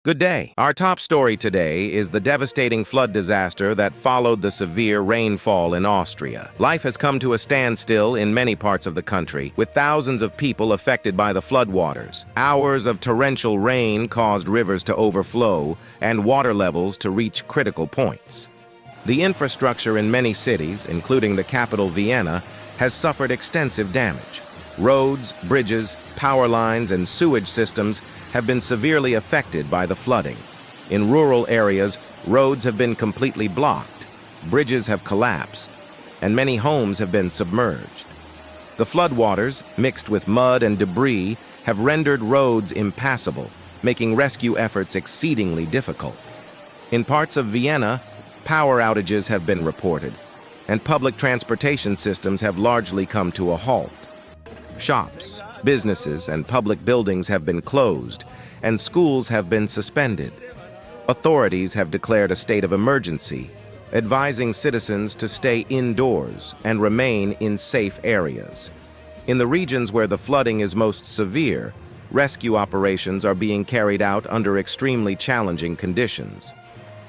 Good day. Our top story today is the devastating flood disaster that followed the severe rainfall in Austria. Life has come to a standstill in many parts of the country, with thousands of people affected by the floodwaters. Hours of torrential rain caused rivers to overflow and water levels to reach critical points. The infrastructure in many cities, including the capital Vienna, has suffered extensive damage. Roads, bridges, power lines, and sewage systems have been severely affected by the flooding. In rural areas, roads have been completely blocked, bridges have collapsed, and many homes have been submerged. The floodwaters, mixed with mud and debris, have rendered roads impassable, making rescue efforts exceedingly difficult. In parts of Vienna, power outages have been reported, and public transportation systems have largely come to a halt. Shops, businesses, and public buildings have been closed, and schools have been suspended. Authorities have declared a state of emergency, advising citizens to stay indoors and remain in safe areas. In the regions where the flooding is most severe, rescue operations are being carried out under extremely challenging conditions.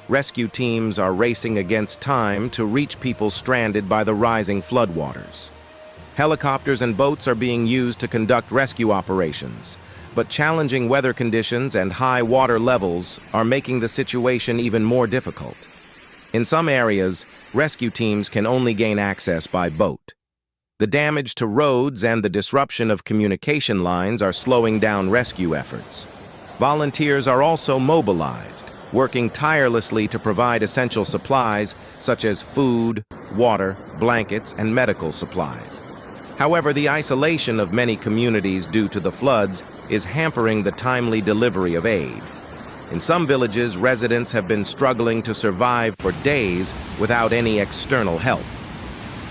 Rescue teams are racing against time to reach people stranded by the rising floodwaters. Helicopters and boats are being used to conduct rescue operations, but challenging weather conditions and high water levels are making the situation even more difficult. In some areas, rescue teams can only gain access by boat. The damage to roads and the disruption of communication lines are slowing down rescue efforts. Volunteers are also mobilized, working tirelessly to provide essential supplies such as food, water, blankets, and medical supplies. However, the isolation of many communities due to the floods is hampering the timely delivery of aid. In some villages, residents have been struggling to survive for days without any external help.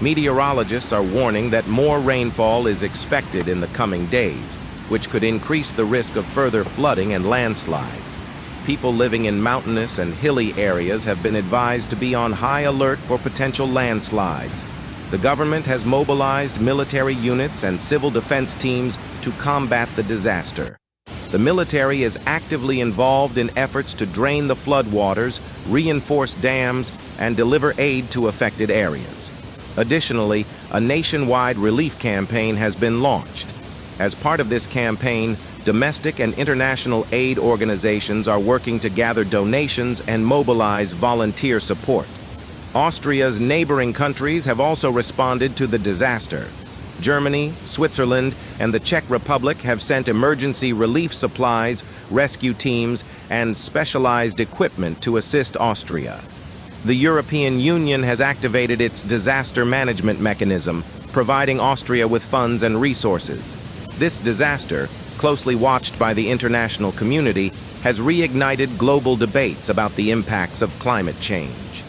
Meteorologists are warning that more rainfall is expected in the coming days, which could increase the risk of further flooding and landslides. People living in mountainous and hilly areas have been advised to be on high alert for potential landslides. The government has mobilized military units and civil defense teams to combat the disaster. The military is actively involved in efforts to drain the floodwaters, reinforce dams, and deliver aid to affected areas. Additionally, a nationwide relief campaign has been launched. As part of this campaign, domestic and international aid organizations are working to gather donations and mobilize volunteer support. Austria's neighboring countries have also responded to the disaster. Germany, Switzerland, and the Czech Republic have sent emergency relief supplies, rescue teams, and specialized equipment to assist Austria. The European Union has activated its disaster management mechanism, providing Austria with funds and resources. This disaster, closely watched by the international community, has reignited global debates about the impacts of climate change.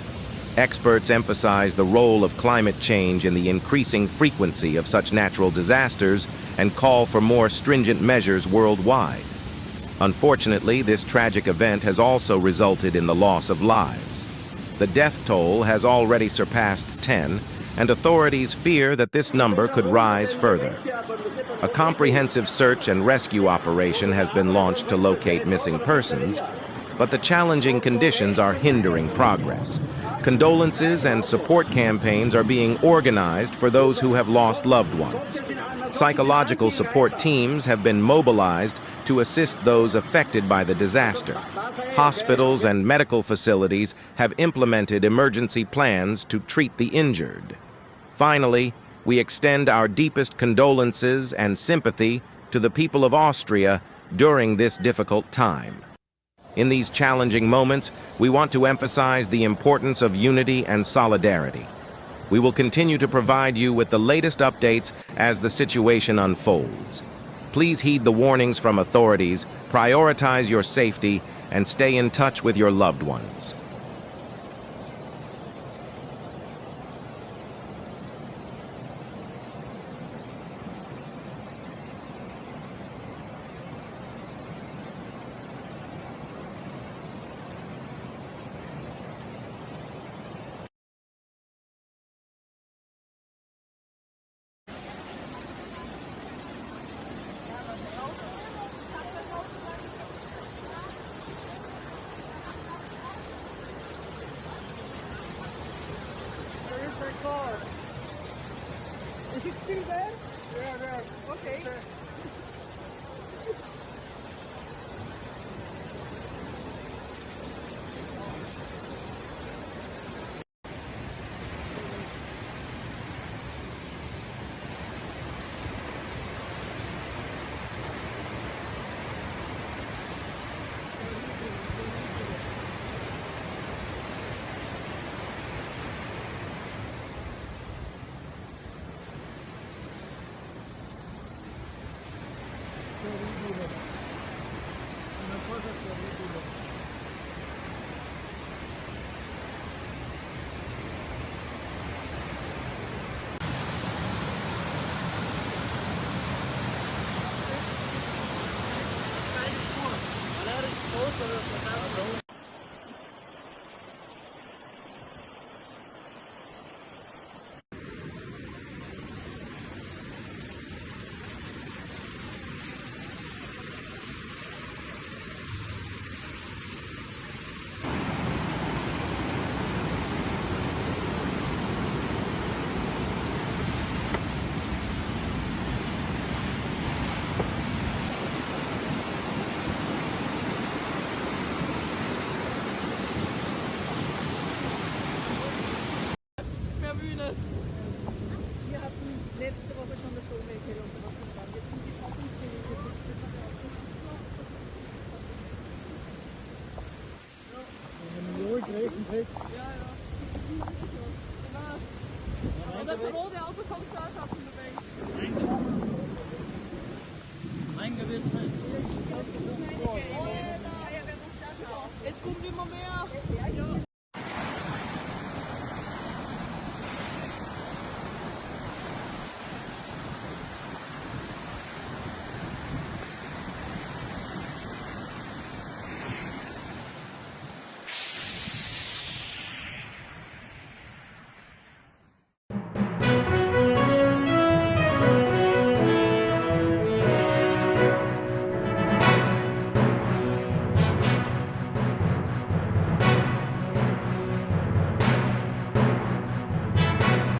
Experts emphasize the role of climate change in the increasing frequency of such natural disasters and call for more stringent measures worldwide. Unfortunately, this tragic event has also resulted in the loss of lives. The death toll has already surpassed 10, and authorities fear that this number could rise further. A comprehensive search and rescue operation has been launched to locate missing persons, but the challenging conditions are hindering progress. Condolences and support campaigns are being organized for those who have lost loved ones. Psychological support teams have been mobilized to assist those affected by the disaster. Hospitals and medical facilities have implemented emergency plans to treat the injured. Finally, we extend our deepest condolences and sympathy to the people of Austria during this difficult time. In these challenging moments, we want to emphasize the importance of unity and solidarity. We will continue to provide you with the latest updates as the situation unfolds. Please heed the warnings from authorities, prioritize your safety, and stay in touch with your loved ones. Wir hatten letzte Woche schon das Umweltkeller und was das war. Jetzt sind die Trockensgeräte. Ja, ja. Was? Und das rote Auto kommt